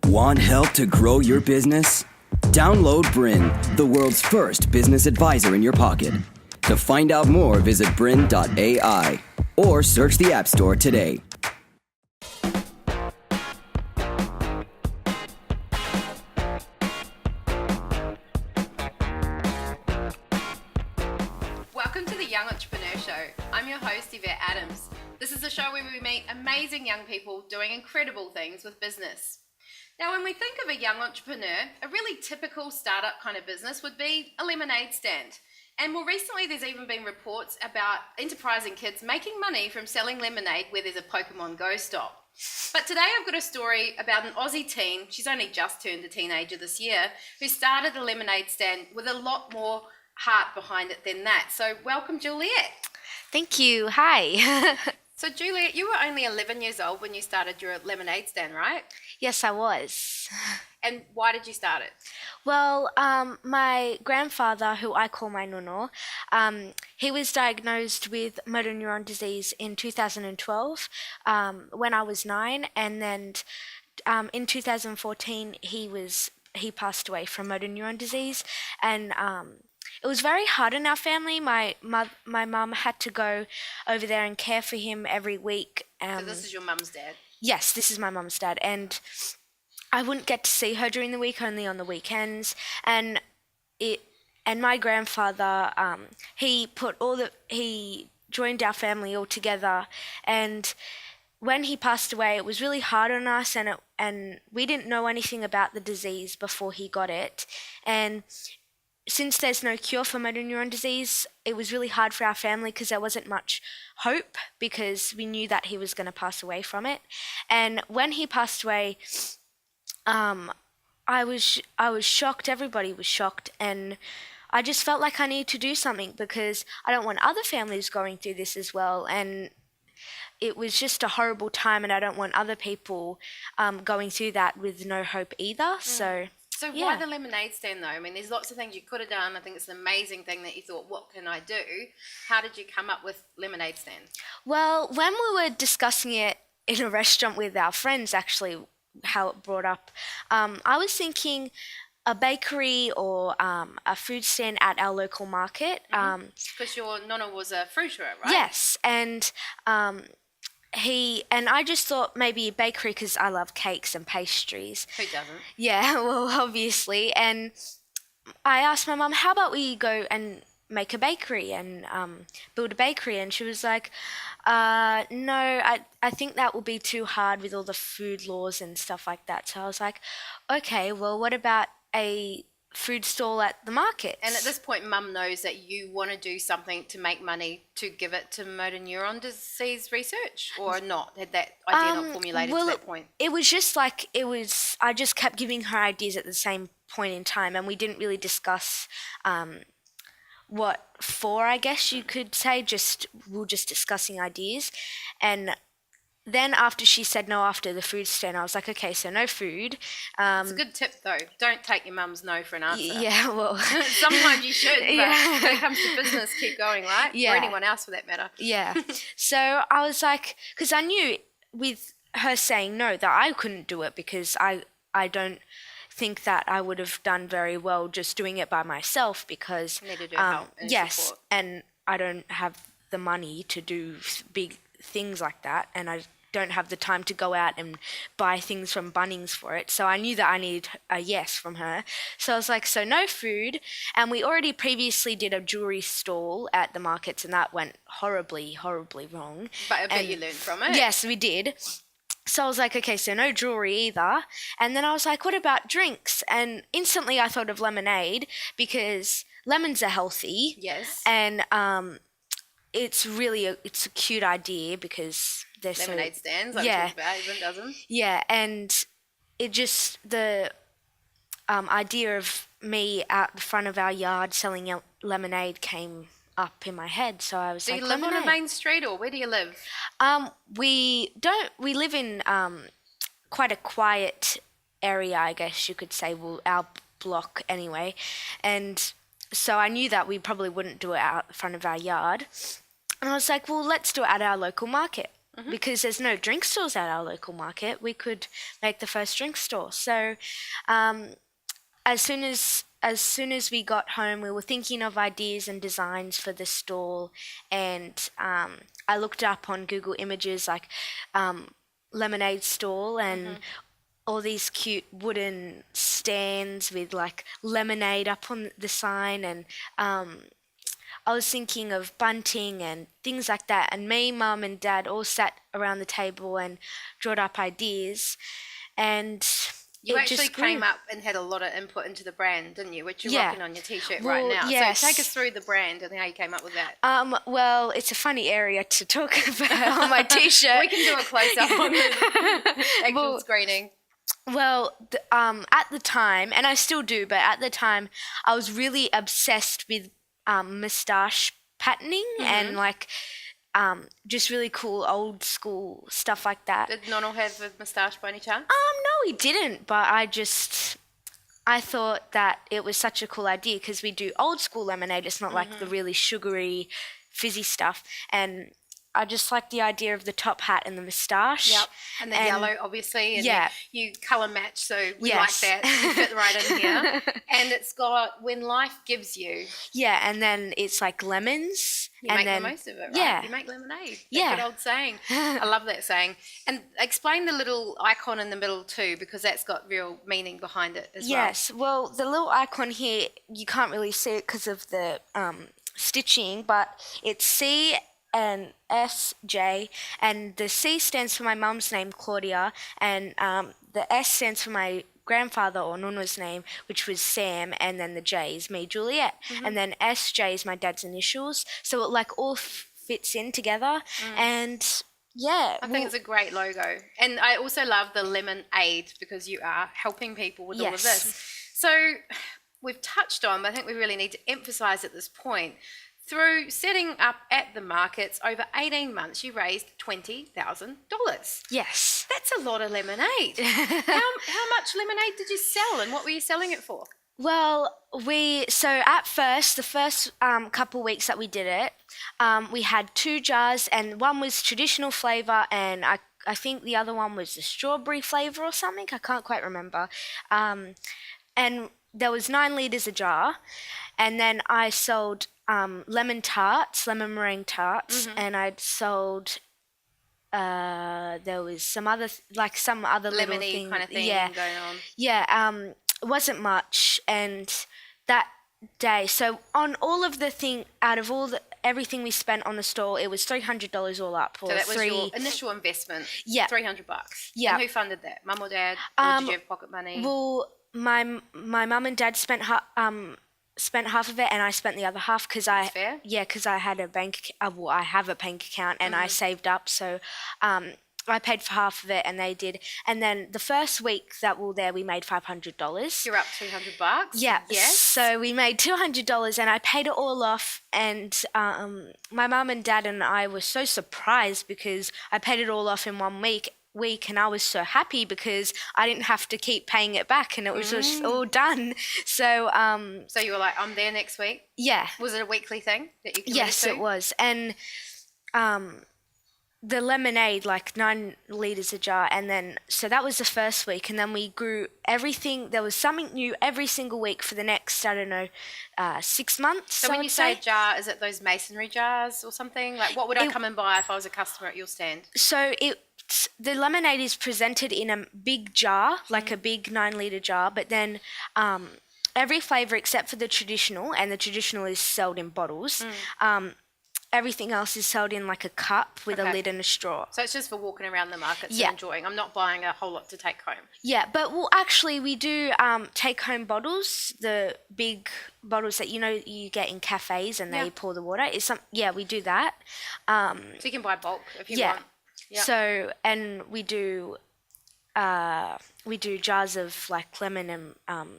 Want help to grow your business? Download BRiN, the world's first business advisor in your pocket. To find out more, visit BRiN.ai or search the App Store today. Welcome to the Young Entrepreneur Show. I'm your host, Yvette Adams. This is a show where we meet amazing young people doing incredible things with business. Now, when we think of a young entrepreneur, a really typical startup kind of business would be a leMoNaiD stand. And more recently, there's even been reports about enterprising kids making money from selling leMoNaiD where there's a Pokemon Go stop. But today I've got a story about an Aussie teen, she's only just turned a teenager this year, who started a leMoNaiD stand with a lot more heart behind it than that. So welcome, Juliette. Thank you. Hi. So Juliette, you were only 11 years old when you started your leMoNaiD stand, right? Yes, I was. And why did you start it? Well, my grandfather, who I call my nono, he was diagnosed with motor neuron disease in 2012 when I was 9, and then in 2014 he passed away from motor neuron disease, and it was very hard in our family. My mum had to go over there and care for him every week. So this is your mum's dad? Yes, this is my mum's dad, and I wouldn't get to see her during the week, only on the weekends. And my grandfather, he joined our family all together, and when he passed away, it was really hard on us, and we didn't know anything about the disease before he got it. And since there's no cure for motor neuron disease, it was really hard for our family because there wasn't much hope, because we knew that he was going to pass away from it. And when he passed away, I was shocked. Everybody was shocked, and I just felt like I needed to do something because I don't want other families going through this as well. And it was just a horrible time, and I don't want other people going through that with no hope either. So why the leMoNaiD stand though? I mean, there's lots of things you could have done. I think it's an amazing thing that you thought, what can I do? How did you come up with leMoNaiD stand? Well, when we were discussing it in a restaurant with our friends, actually, how it brought up, I was thinking a bakery or a food stand at our local market. Because your nonna was a fruiterer, right? Yes, and I just thought maybe a bakery because I love cakes and pastries. Who doesn't? Yeah, well, obviously. And I asked my mum, how about we go and make a bakery and build a bakery? And she was like, no, I think that will be too hard with all the food laws and stuff like that. So I was like, okay, well, what about a food stall at the market? And at this point, Mum knows that you want to do something to make money to give it to motor neuron disease research, or not? Had that idea not formulated to that point? It was just like, I just kept giving her ideas at the same point in time, and we didn't really discuss what for, I guess you could say. We were just discussing ideas. And then after she said no after the food stand, I was like, okay, so no food. It's a good tip though. Don't take your mum's no for an answer. Yeah, well. Sometimes you should, but when it comes to business, keep going, right? Yeah. Or anyone else for that matter. Yeah. So I was like, because I knew with her saying no that I couldn't do it, because I don't think that I would have done very well just doing it by myself, because Needed your help and support. And I don't have the money to do big things like that, and I don't have the time to go out and buy things from Bunnings for it. So I knew that I needed a yes from her. So I was like, so no food. And we already previously did a jewelry stall at the markets, and that went horribly, horribly wrong. But I bet you learned from it. Yes, we did. So I was like, okay, so no jewelry either. And then I was like, what about drinks? And instantly I thought of leMoNaiD, because lemons are healthy. Yes. And it's a cute idea because they're leMoNaiD stands, like yeah, about, even dozen. Yeah, and it just, the idea of me out the front of our yard selling leMoNaiD came up in my head. So I was like, do you live on a main street, or where do you live? We live in quite a quiet area, I guess you could say. Well, our block anyway. And so I knew that we probably wouldn't do it out the front of our yard. And I was like, well, let's do it at our local market. because there's no drink stores at our local market. We could make the first drink store. So as soon as we got home, we were thinking of ideas and designs for the stall, and I looked up on Google Images like leMoNaiD stall and all these cute wooden stands with like leMoNaiD up on the sign, and I was thinking of bunting and things like that. And me, Mum and Dad all sat around the table and drawed up ideas, and you it actually just grew. came up and had a lot of input into the brand, didn't you? Which you're Yeah. rocking on your t-shirt Well, right now. yes. So take us through the brand and how you came up with that. Well, it's a funny area to talk about on my t-shirt. We can do a close-up on the actual screening. Well, at the time, and I still do, but at the time, I was really obsessed with moustache patterning and like just really cool old school stuff like that. Did Nonno have a moustache by any chance? No, he didn't, but I thought that it was such a cool idea because we do old school leMoNaiD. It's not like the really sugary, fizzy stuff, and I just like the idea of the top hat and the moustache. Yep, and the yellow, obviously, and Yeah. you colour match, so we Yes. like that. You fit right in here. And it's got When Life Gives You. Yeah, and then it's like lemons. You and make then, the most of it, right? Yeah. You make leMoNaiD. That Yeah. good old saying. I love that saying. And explain the little icon in the middle too, because that's got real meaning behind it as Yes, well, the little icon here, you can't really see it because of the stitching, but it's C and SJ, and the C stands for my mum's name, Claudia, and the S stands for my grandfather or Nonno's name, which was Sam, and then the J is me, Juliette, and then SJ is my dad's initials, so it like all fits in together, and yeah. I think it's a great logo. And I also love the leMoNaiD because you are helping people with all of Yes. this. So we've touched on, but I think we really need to emphasise at this point, through setting up at the markets over 18 months, you raised $20,000. Yes. That's a lot of leMoNaiD. how much leMoNaiD did you sell, and what were you selling it for? Well, so at first, the first couple weeks that we did it, we had 2 jars, and one was traditional flavour, and I think the other one was the strawberry flavour or something. I can't quite remember. And there was 9 litres a jar, and then I sold lemon meringue tarts, and I'd sold there was some other little Lemony thing, kind of thing yeah, going on. yeah. It wasn't much, and that day, so on all of the thing, out of everything we spent on the store, it was $300 all up. So that was your initial investment. Yeah. $300. Yeah. And who funded that? Mum or dad? Or did you have pocket money? Well, my mum and dad spent half of it, and I spent the other half because fair. because I had a I have a bank account, and I saved up, so I paid for half of it, and they did. And then the first week that we were there, we made $500. You're up $200. Yeah. Yes. So we made $200, and I paid it all off. And my mum and dad and I were so surprised because I paid it all off in 1 week, and I was so happy because I didn't have to keep paying it back, and it was just all done. So So you were like, I'm there next week. yeah. Was it a weekly thing that you committed Yes, to? it was. And the leMoNaiD, like 9 litres a jar, and then so that was the first week, and then we grew everything. There was something new every single week for the next 6 months. So when you say jar, is it those masonry jars or something? Like, what would I come and buy if I was a customer at your stand? So the leMoNaiD is presented in a big jar, like a big 9 litre jar, but then every flavour except for the traditional, and the traditional is sold in bottles. Everything else is sold in like a cup with a lid and a straw. So it's just for walking around the markets Yeah. and enjoying. I'm not buying a whole lot to take home. Yeah, but actually we do take home bottles, the big bottles that you get in cafes and they pour the water. We do that. So you can buy bulk if you want. Yep. So, and we do jars of like lemon and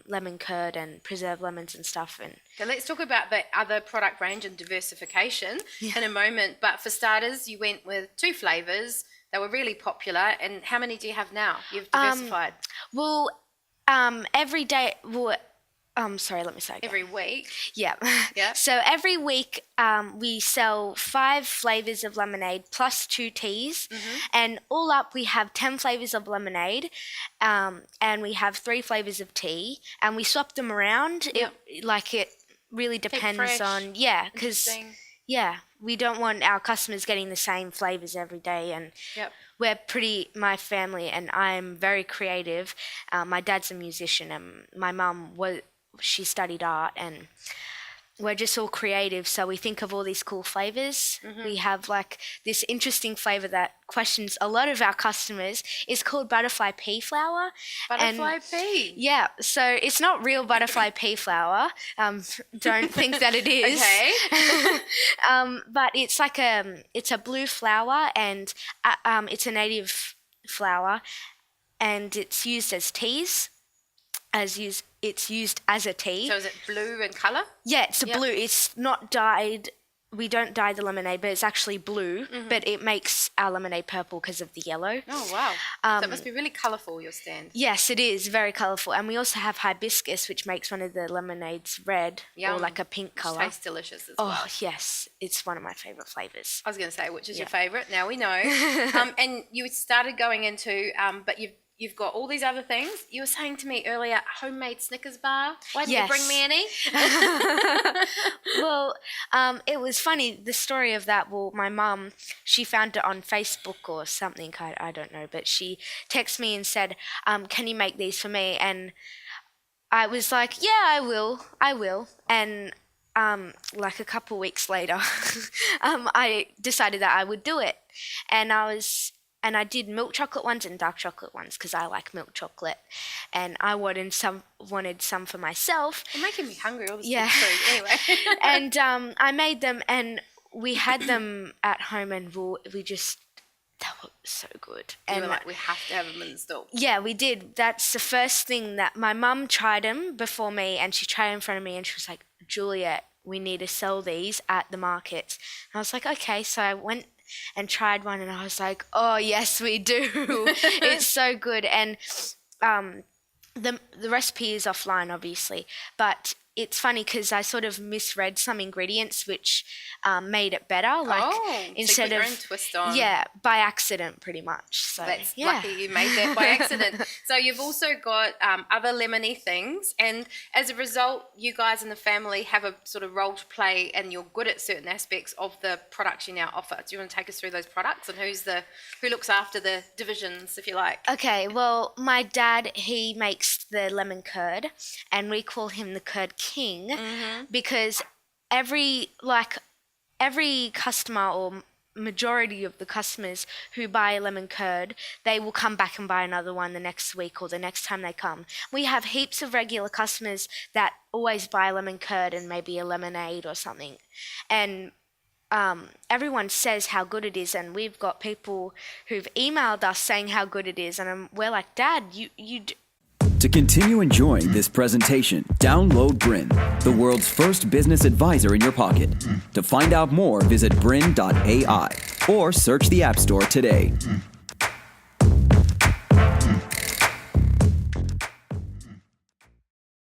lemon curd and preserved lemons and stuff. And Okay, let's talk about the other product range and diversification in a moment. But for starters, you went with 2 flavours. They were really popular. And how many do you have now? You've diversified. every day, Sorry, let me say again. Every week. Yeah. Yeah. So every week we sell 5 flavors of leMoNaiD plus 2 teas, and all up we have 10 flavors of leMoNaiD, and we have 3 flavors of tea, and we swap them around. Yep. It really depends fresh. on because Interesting. we don't want our customers getting the same flavors every day, and Yep. my family and I'm very creative. My dad's a musician, and my mum she studied art, and we're just all creative, so we think of all these cool flavors. We have like this interesting flavor that questions a lot of our customers. It's called butterfly pea flower. Butterfly pea. Yeah, so it's not real butterfly pea flower. Don't think that it is. Okay. But it's like it's a blue flower, and it's a native flower, and it's used as teas. It's used as a tea. So is it blue in colour? Yeah, it's blue. It's not dyed. We don't dye the leMoNaiD, but it's actually blue. But it makes our leMoNaiD purple because of the yellow. Oh, wow. So it must be really colourful, your stand. Yes, it is very colourful. And we also have hibiscus, which makes one of the leMoNaids red or like a pink colour. Tastes delicious as well. Oh, yes. It's one of my favourite flavours. I was going to say, which is your favourite? Now we know. And you started going into, but you've got all these other things. You were saying to me earlier, homemade Snickers bar. Why didn't you bring me any? Well, it was funny, the story of that. Well, my mum, she found it on Facebook or something, I don't know, but she texted me and said, can you make these for me? And I was like, yeah, I will. And like a couple weeks later, I decided that I would do it. And I did milk chocolate ones and dark chocolate ones because I like milk chocolate. And I wanted some for myself. You're making me hungry all this Yeah. food anyway. And I made them, and we had them at home, and they were so good. You And were like, we have to have them installed. yeah, we did. That's the first thing that my mum tried them before me, and she tried in front of me, and she was like, Juliette, we need to sell these at the markets. And I was like, okay. So I went and tried one, and I was like, oh yes, we do. It's so good. And the recipe is offline, obviously, but it's funny because I sort of misread some ingredients which made it better. Like instead so you put of your own twist on. Yeah, by accident, pretty much. So That's lucky you made that by accident. So you've also got other lemony things, and as a result, you guys in the family have a sort of role to play, and you're good at certain aspects of the products you now offer. Do you want to take us through those products and who looks after the divisions, if you like? Okay, well, my dad, he makes the lemon curd, and we call him the curd king because every customer or majority of the customers who buy a lemon curd, they will come back and buy another one the next week or the next time they come. We have heaps of regular customers that always buy lemon curd and maybe a leMoNaiD or something. And everyone says how good it is, and we've got people who've emailed us saying how good it is, and we're like, Dad, To continue enjoying this presentation, download BRiN, the world's first business advisor in your pocket. To find out more, visit BRiN.ai or search the App Store today.